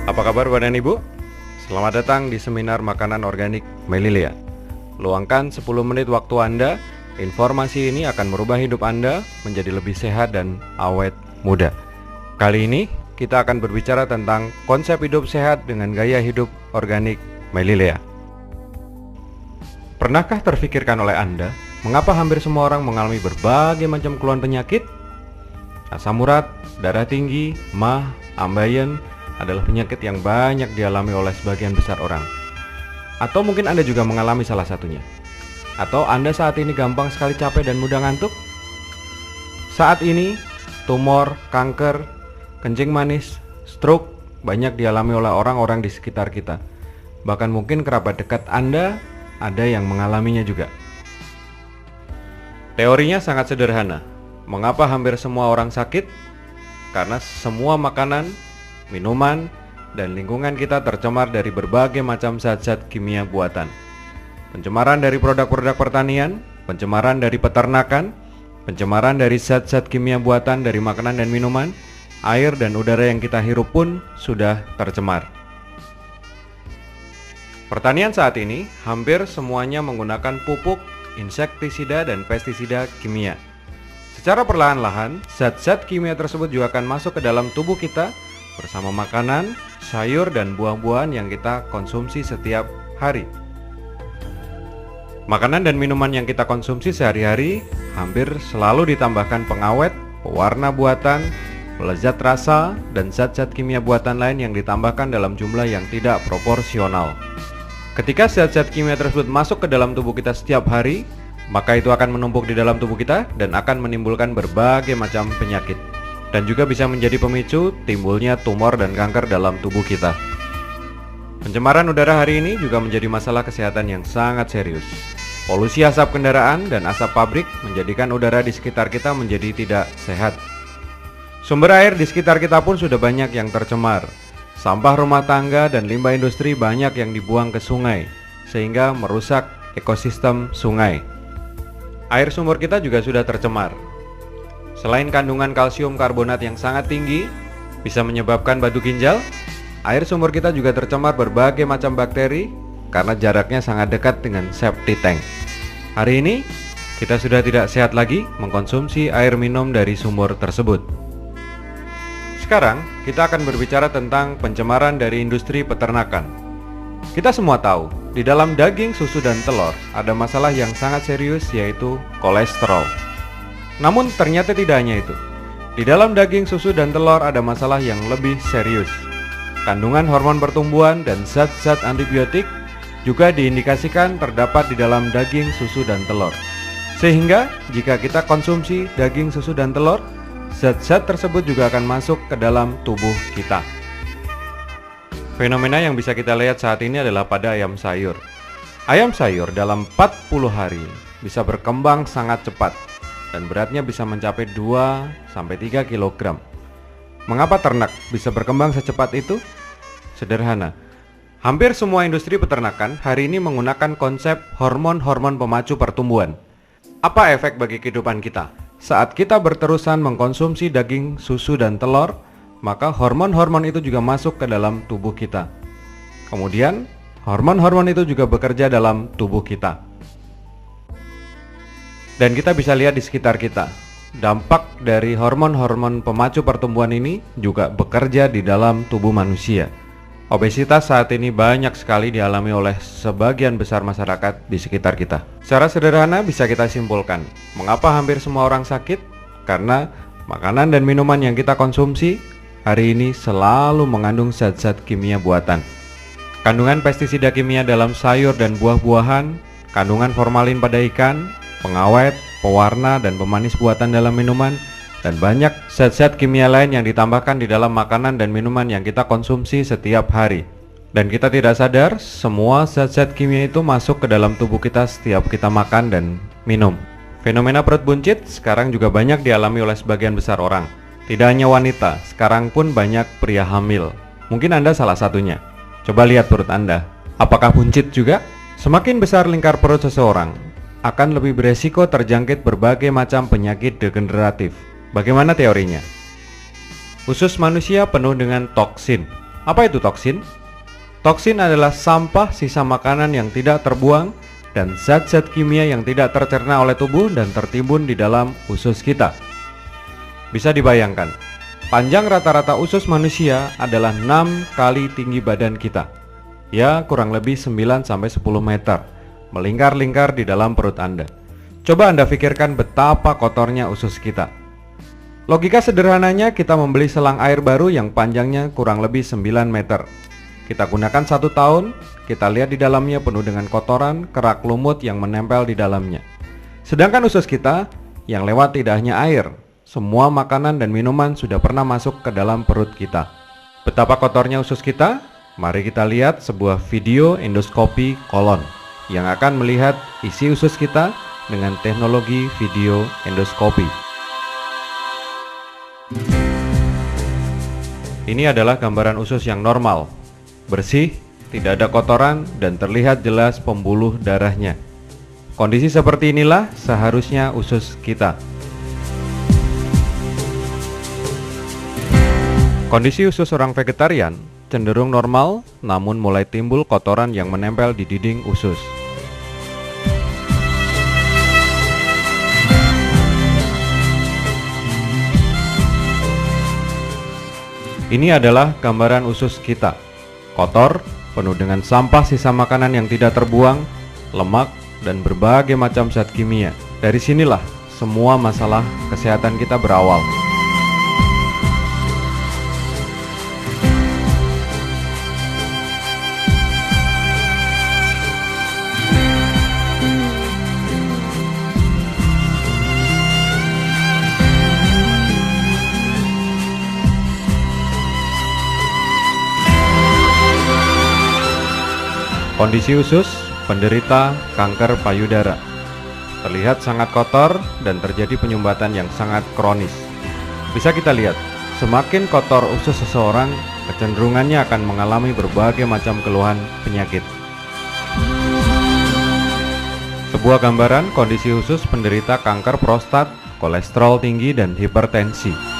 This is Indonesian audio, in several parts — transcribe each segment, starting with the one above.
Apa kabar Bapak dan Ibu? Selamat datang di seminar makanan organik Melilea. Luangkan 10 menit waktu Anda. Informasi ini akan merubah hidup Anda menjadi lebih sehat dan awet muda. Kali ini kita akan berbicara tentang konsep hidup sehat dengan gaya hidup organik Melilea. Pernahkah terfikirkan oleh Anda mengapa hampir semua orang mengalami berbagai macam keluhan penyakit? Asam urat, darah tinggi, MAH, ambeien adalah penyakit yang banyak dialami oleh sebagian besar orang. Atau mungkin Anda juga mengalami salah satunya. Atau Anda saat ini gampang sekali capek dan mudah ngantuk? Saat ini, tumor, kanker, kencing manis, stroke banyak dialami oleh orang-orang di sekitar kita. Bahkan mungkin kerabat dekat Anda ada yang mengalaminya juga. Teorinya sangat sederhana. Mengapa hampir semua orang sakit? Karena semua makanan, minuman, dan lingkungan kita tercemar dari berbagai macam zat-zat kimia buatan. Pencemaran dari produk-produk pertanian, pencemaran dari peternakan, pencemaran dari zat-zat kimia buatan dari makanan dan minuman, air dan udara yang kita hirup pun sudah tercemar. Pertanian saat ini hampir semuanya menggunakan pupuk, insektisida, dan pestisida kimia. Secara perlahan-lahan, zat-zat kimia tersebut juga akan masuk ke dalam tubuh kita bersama makanan, sayur, dan buah-buahan yang kita konsumsi setiap hari. Makanan dan minuman yang kita konsumsi sehari-hari hampir selalu ditambahkan pengawet, pewarna buatan, pelezat rasa, dan zat-zat kimia buatan lain yang ditambahkan dalam jumlah yang tidak proporsional. Ketika zat-zat kimia tersebut masuk ke dalam tubuh kita setiap hari, maka itu akan menumpuk di dalam tubuh kita dan akan menimbulkan berbagai macam penyakit, dan juga bisa menjadi pemicu timbulnya tumor dan kanker dalam tubuh kita. Pencemaran udara hari ini juga menjadi masalah kesehatan yang sangat serius. Polusi asap kendaraan dan asap pabrik menjadikan udara di sekitar kita menjadi tidak sehat. Sumber air di sekitar kita pun sudah banyak yang tercemar. Sampah rumah tangga dan limbah industri banyak yang dibuang ke sungai, sehingga merusak ekosistem sungai. Air sumur kita juga sudah tercemar. Selain kandungan kalsium karbonat yang sangat tinggi, bisa menyebabkan batu ginjal, air sumur kita juga tercemar berbagai macam bakteri karena jaraknya sangat dekat dengan septic tank. Hari ini, kita sudah tidak sehat lagi mengkonsumsi air minum dari sumur tersebut. Sekarang, kita akan berbicara tentang pencemaran dari industri peternakan. Kita semua tahu, di dalam daging, susu, dan telur ada masalah yang sangat serius, yaitu kolesterol. Namun ternyata tidak hanya itu. Di dalam daging, susu, dan telur ada masalah yang lebih serius. Kandungan hormon pertumbuhan dan zat-zat antibiotik juga diindikasikan terdapat di dalam daging, susu, dan telur. Sehingga jika kita konsumsi daging, susu, dan telur, zat-zat tersebut juga akan masuk ke dalam tubuh kita. Fenomena yang bisa kita lihat saat ini adalah pada ayam sayur. Ayam sayur dalam 40 hari bisa berkembang sangat cepat dan beratnya bisa mencapai 2-3 kg. Mengapa ternak bisa berkembang secepat itu? Sederhana. Hampir semua industri peternakan hari ini menggunakan konsep hormon-hormon pemacu pertumbuhan. Apa efek bagi kehidupan kita? Saat kita berterusan mengkonsumsi daging, susu, dan telur, maka hormon-hormon itu juga masuk ke dalam tubuh kita. Kemudian, hormon-hormon itu juga bekerja dalam tubuh kita. Dan kita bisa lihat di sekitar kita, dampak dari hormon-hormon pemacu pertumbuhan ini juga bekerja di dalam tubuh manusia. Obesitas saat ini banyak sekali dialami oleh sebagian besar masyarakat di sekitar kita. Secara sederhana bisa kita simpulkan, mengapa hampir semua orang sakit? Karena makanan dan minuman yang kita konsumsi hari ini selalu mengandung zat-zat kimia buatan. Kandungan pestisida kimia dalam sayur dan buah-buahan, kandungan formalin pada ikan, pengawet, pewarna, dan pemanis buatan dalam minuman, dan banyak zat-zat kimia lain yang ditambahkan di dalam makanan dan minuman yang kita konsumsi setiap hari. Dan kita tidak sadar, semua zat-zat kimia itu masuk ke dalam tubuh kita setiap kita makan dan minum. Fenomena perut buncit sekarang juga banyak dialami oleh sebagian besar orang. Tidak hanya wanita, sekarang pun banyak pria hamil. Mungkin Anda salah satunya. Coba lihat perut Anda. Apakah buncit juga? Semakin besar lingkar perut seseorang, akan lebih beresiko terjangkit berbagai macam penyakit degeneratif. Bagaimana teorinya? Usus manusia penuh dengan toksin. Apa itu toksin? Toksin adalah sampah sisa makanan yang tidak terbuang dan zat-zat kimia yang tidak tercerna oleh tubuh dan tertimbun di dalam usus kita. Bisa dibayangkan, panjang rata-rata usus manusia adalah 6 kali tinggi badan kita. Ya, kurang lebih 9-10 meter, melingkar-lingkar di dalam perut Anda. Coba Anda pikirkan betapa kotornya usus kita. Logika sederhananya, kita membeli selang air baru yang panjangnya kurang lebih 9 meter. Kita gunakan 1 tahun, kita lihat di dalamnya penuh dengan kotoran, kerak lumut yang menempel di dalamnya. Sedangkan usus kita, yang lewat tidak hanya air, semua makanan dan minuman sudah pernah masuk ke dalam perut kita. Betapa kotornya usus kita? Mari kita lihat sebuah video endoskopi kolon yang akan melihat isi usus kita dengan teknologi video endoskopi. Ini adalah gambaran usus yang normal, bersih, tidak ada kotoran, dan terlihat jelas pembuluh darahnya. Kondisi seperti inilah seharusnya usus kita. Kondisi usus orang vegetarian cenderung normal, namun mulai timbul kotoran yang menempel di dinding usus. Ini adalah gambaran usus kita. Kotor, penuh dengan sampah sisa makanan yang tidak terbuang, lemak, dan berbagai macam zat kimia. Dari sinilah semua masalah kesehatan kita berawal. Kondisi usus penderita kanker payudara terlihat sangat kotor dan terjadi penyumbatan yang sangat kronis. Bisa kita lihat, semakin kotor usus seseorang, kecenderungannya akan mengalami berbagai macam keluhan penyakit. Sebuah gambaran kondisi usus penderita kanker prostat, kolesterol tinggi, dan hipertensi.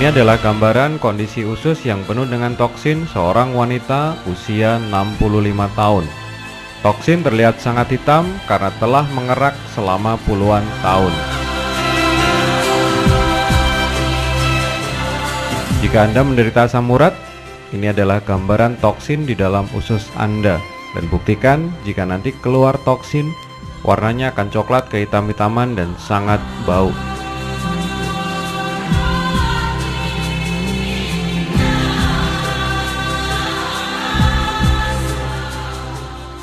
Ini adalah gambaran kondisi usus yang penuh dengan toksin seorang wanita usia 65 tahun. Toksin terlihat sangat hitam karena telah mengerak selama puluhan tahun. Jika Anda menderita asam urat, ini adalah gambaran toksin di dalam usus Anda. Dan buktikan jika nanti keluar toksin, warnanya akan coklat kehitam-hitaman dan sangat bau.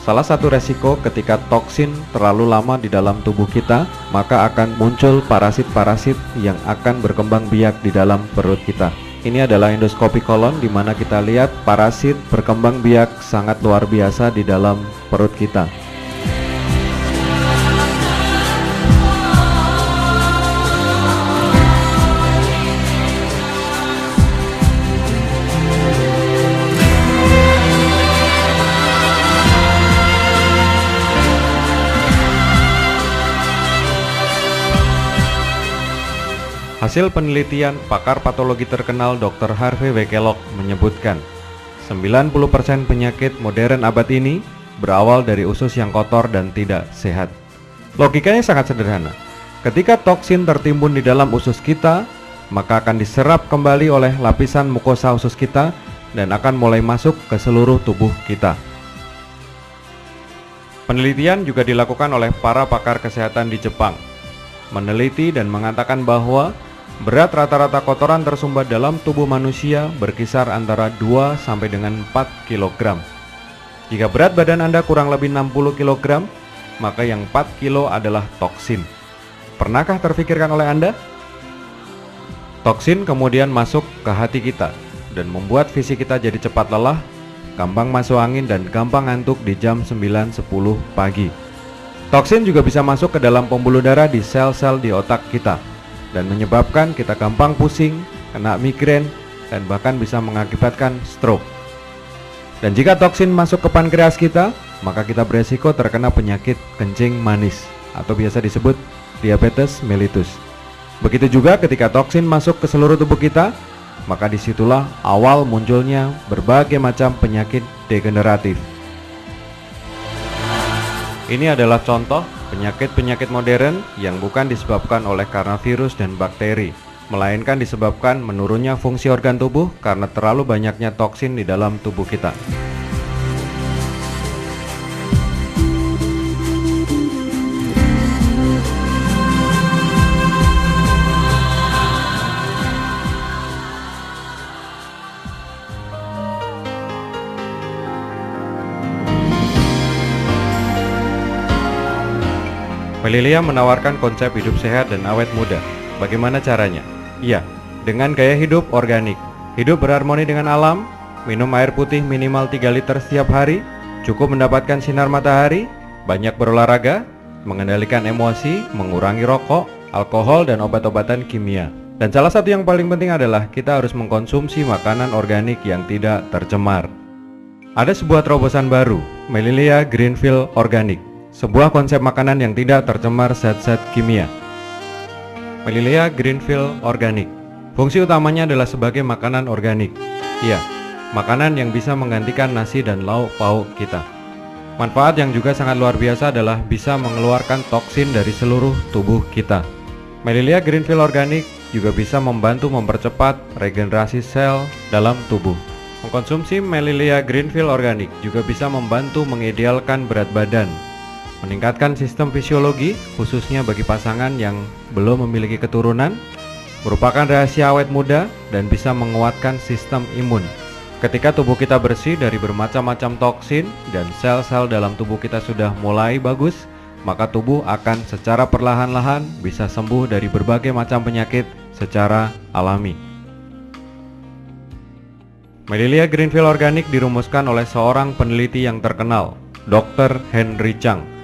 Salah satu resiko ketika toksin terlalu lama di dalam tubuh kita, maka akan muncul parasit-parasit yang akan berkembang biak di dalam perut kita. Ini adalah endoskopi kolon di mana kita lihat parasit berkembang biak sangat luar biasa di dalam perut kita. Hasil penelitian pakar patologi terkenal Dr. Harvey W. Kellogg menyebutkan 90% penyakit modern abad ini berawal dari usus yang kotor dan tidak sehat. Logikanya sangat sederhana. Ketika toksin tertimbun di dalam usus kita, maka akan diserap kembali oleh lapisan mukosa usus kita dan akan mulai masuk ke seluruh tubuh kita. Penelitian juga dilakukan oleh para pakar kesehatan di Jepang. Meneliti dan mengatakan bahwa berat rata-rata kotoran tersumbat dalam tubuh manusia berkisar antara 2 sampai dengan 4 kg. Jika berat badan Anda kurang lebih 60 kg, maka yang 4 kilo adalah toksin. Pernahkah terfikirkan oleh Anda? Toksin kemudian masuk ke hati kita dan membuat fisik kita jadi cepat lelah, gampang masuk angin dan gampang ngantuk di jam 9-10 pagi. Toksin juga bisa masuk ke dalam pembuluh darah di sel-sel di otak kita dan menyebabkan kita gampang pusing, kena migrain, dan bahkan bisa mengakibatkan stroke. Dan jika toksin masuk ke pankreas kita, maka kita beresiko terkena penyakit kencing manis atau biasa disebut diabetes mellitus. Begitu juga ketika toksin masuk ke seluruh tubuh kita, maka disitulah awal munculnya berbagai macam penyakit degeneratif. Ini adalah contoh penyakit-penyakit modern yang bukan disebabkan oleh karena virus dan bakteri, melainkan disebabkan menurunnya fungsi organ tubuh karena terlalu banyaknya toksin di dalam tubuh kita. Melilia menawarkan konsep hidup sehat dan awet muda. Bagaimana caranya? Iya, dengan gaya hidup organik. Hidup berharmoni dengan alam, minum air putih minimal 3 liter setiap hari, cukup mendapatkan sinar matahari, banyak berolahraga, mengendalikan emosi, mengurangi rokok, alkohol, dan obat-obatan kimia. Dan salah satu yang paling penting adalah kita harus mengkonsumsi makanan organik yang tidak tercemar. Ada sebuah terobosan baru, Melilia Greenfield Organic. Sebuah konsep makanan yang tidak tercemar zat-zat kimia. Melilia Greenfield Organic. Fungsi utamanya adalah sebagai makanan organik. Iya, makanan yang bisa menggantikan nasi dan lauk pauk kita. Manfaat yang juga sangat luar biasa adalah bisa mengeluarkan toksin dari seluruh tubuh kita. Melilia Greenfield Organic juga bisa membantu mempercepat regenerasi sel dalam tubuh. Mengkonsumsi Melilia Greenfield Organic juga bisa membantu mengidealkan berat badan, meningkatkan sistem fisiologi, khususnya bagi pasangan yang belum memiliki keturunan, merupakan rahasia awet muda, dan bisa menguatkan sistem imun. Ketika tubuh kita bersih dari bermacam-macam toksin dan sel-sel dalam tubuh kita sudah mulai bagus, maka tubuh akan secara perlahan-lahan bisa sembuh dari berbagai macam penyakit secara alami. Melilia Greenfield Organic dirumuskan oleh seorang peneliti yang terkenal, Dr. Henry Chang.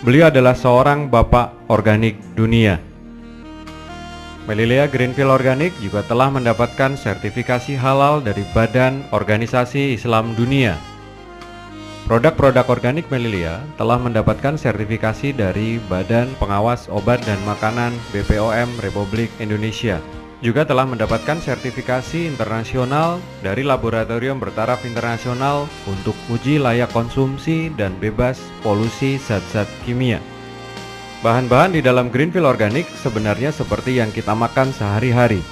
Beliau adalah seorang bapak organik dunia. Melilia Greenfield Organic juga telah mendapatkan sertifikasi halal dari Badan Organisasi Islam Dunia. Produk-produk organik Melilia telah mendapatkan sertifikasi dari Badan Pengawas Obat dan Makanan BPOM Republik Indonesia. Juga telah mendapatkan sertifikasi internasional dari laboratorium bertaraf internasional untuk uji layak konsumsi dan bebas polusi zat-zat kimia. Bahan-bahan di dalam Greenfield Organic sebenarnya seperti yang kita makan sehari-hari.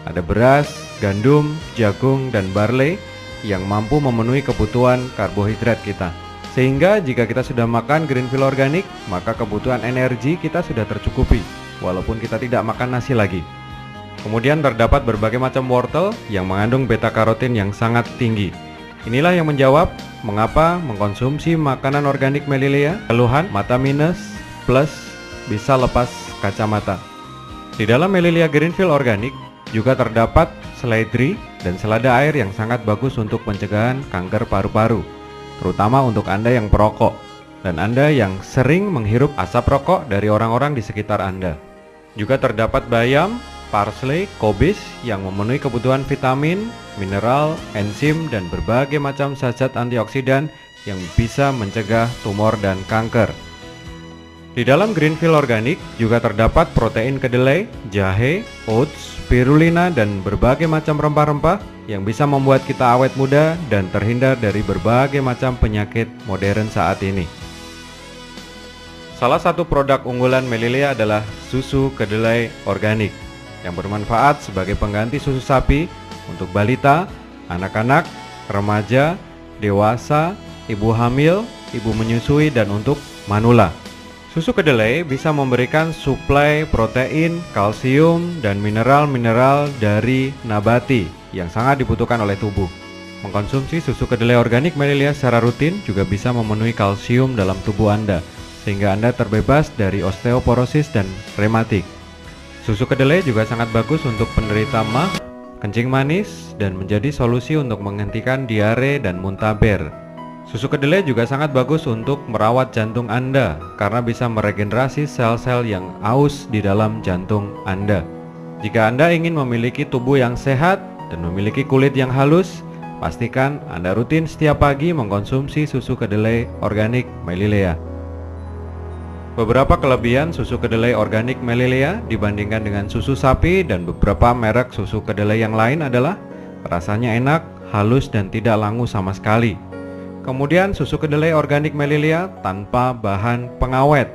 Ada beras, gandum, jagung, dan barley yang mampu memenuhi kebutuhan karbohidrat kita. Sehingga jika kita sudah makan Greenfield Organic, maka kebutuhan energi kita sudah tercukupi, walaupun kita tidak makan nasi lagi. Kemudian terdapat berbagai macam wortel yang mengandung beta-karotin yang sangat tinggi. Inilah yang menjawab mengapa mengkonsumsi makanan organik Melilia, keluhan mata minus plus bisa lepas kacamata. Di dalam Melilia Greenfield Organic juga terdapat seledri dan selada air yang sangat bagus untuk pencegahan kanker paru-paru, terutama untuk Anda yang perokok dan Anda yang sering menghirup asap rokok dari orang-orang di sekitar Anda. Juga terdapat bayam, parsley, kobis yang memenuhi kebutuhan vitamin, mineral, enzim, dan berbagai macam zat-zat antioksidan yang bisa mencegah tumor dan kanker. Di dalam Greenfield Organic juga terdapat protein kedelai, jahe, oats, spirulina, dan berbagai macam rempah-rempah yang bisa membuat kita awet muda dan terhindar dari berbagai macam penyakit modern saat ini. Salah satu produk unggulan Melilia adalah susu kedelai organik yang bermanfaat sebagai pengganti susu sapi untuk balita, anak-anak, remaja, dewasa, ibu hamil, ibu menyusui, dan untuk manula. Susu kedelai bisa memberikan suplai protein, kalsium, dan mineral-mineral dari nabati yang sangat dibutuhkan oleh tubuh. Mengkonsumsi susu kedelai organik Melilia secara rutin juga bisa memenuhi kalsium dalam tubuh Anda, sehingga Anda terbebas dari osteoporosis dan rematik. Susu kedelai juga sangat bagus untuk penderita MAH, kencing manis, dan menjadi solusi untuk menghentikan diare dan muntaber. Susu kedelai juga sangat bagus untuk merawat jantung Anda karena bisa meregenerasi sel-sel yang aus di dalam jantung Anda. Jika Anda ingin memiliki tubuh yang sehat dan memiliki kulit yang halus, pastikan Anda rutin setiap pagi mengkonsumsi susu kedelai organik Melilea. Beberapa kelebihan susu kedelai organik Melilea dibandingkan dengan susu sapi dan beberapa merek susu kedelai yang lain adalah rasanya enak, halus, dan tidak langu sama sekali. Kemudian susu kedelai organik Melilea tanpa bahan pengawet,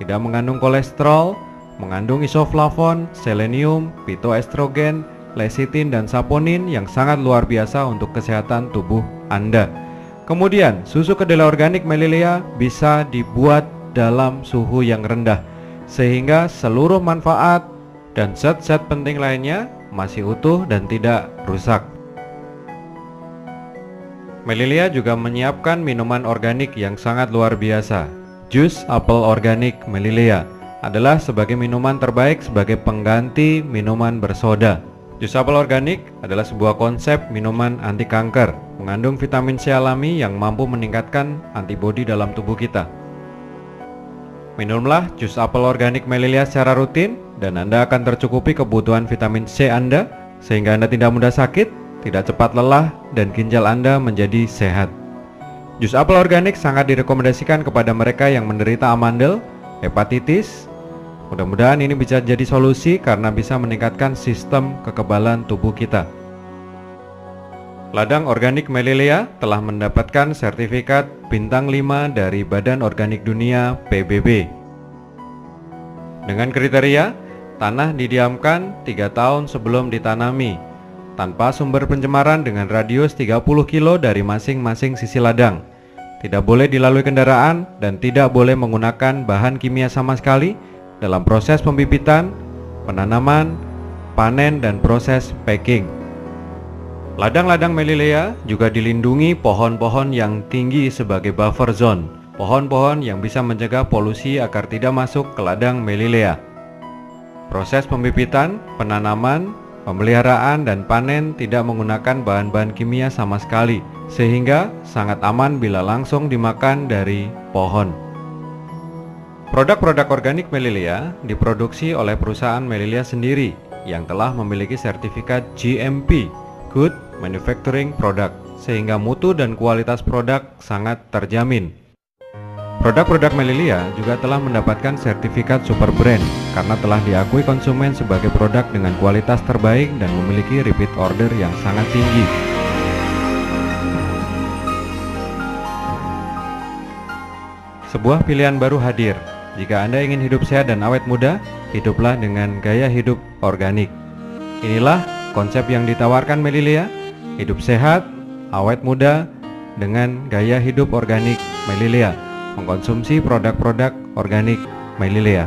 tidak mengandung kolesterol, mengandung isoflavon, selenium, phytoestrogen, lecithin, dan saponin yang sangat luar biasa untuk kesehatan tubuh Anda. Kemudian susu kedelai organik Melilea bisa dibuat dalam suhu yang rendah, sehingga seluruh manfaat dan zat-zat penting lainnya masih utuh dan tidak rusak. Melilea juga menyiapkan minuman organik yang sangat luar biasa. Jus apel organik Melilea adalah sebagai minuman terbaik sebagai pengganti minuman bersoda. Jus apel organik adalah sebuah konsep minuman anti kanker, mengandung vitamin C alami yang mampu meningkatkan antibodi dalam tubuh kita. Minumlah jus apel organik Melilea secara rutin dan Anda akan tercukupi kebutuhan vitamin C Anda, sehingga Anda tidak mudah sakit, tidak cepat lelah, dan ginjal Anda menjadi sehat. Jus apel organik sangat direkomendasikan kepada mereka yang menderita amandel, hepatitis. Mudah-mudahan ini bisa jadi solusi karena bisa meningkatkan sistem kekebalan tubuh kita. Ladang organik Melilea telah mendapatkan sertifikat bintang 5 dari Badan Organik Dunia PBB. Dengan kriteria, tanah didiamkan 3 tahun sebelum ditanami, tanpa sumber pencemaran dengan radius 30 kilo dari masing-masing sisi ladang. Tidak boleh dilalui kendaraan dan tidak boleh menggunakan bahan kimia sama sekali dalam proses pembibitan, penanaman, panen, dan proses packing. Ladang-ladang Melilea juga dilindungi pohon-pohon yang tinggi sebagai buffer zone, pohon-pohon yang bisa mencegah polusi agar tidak masuk ke ladang Melilea. Proses pembibitan, penanaman, pemeliharaan, dan panen tidak menggunakan bahan-bahan kimia sama sekali, sehingga sangat aman bila langsung dimakan dari pohon. Produk-produk organik Melilea diproduksi oleh perusahaan Melilea sendiri yang telah memiliki sertifikat GMP, Good Manufacturing Product, sehingga mutu dan kualitas produk sangat terjamin. Produk-produk Melilea juga telah mendapatkan sertifikat Super Brand karena telah diakui konsumen sebagai produk dengan kualitas terbaik dan memiliki repeat order yang sangat tinggi. Sebuah pilihan baru hadir. Jika Anda ingin hidup sehat dan awet muda, hiduplah dengan gaya hidup organik. Inilah konsep yang ditawarkan Melilea, hidup sehat, awet muda, dengan gaya hidup organik Melilea. Mengkonsumsi produk-produk organik Melilea.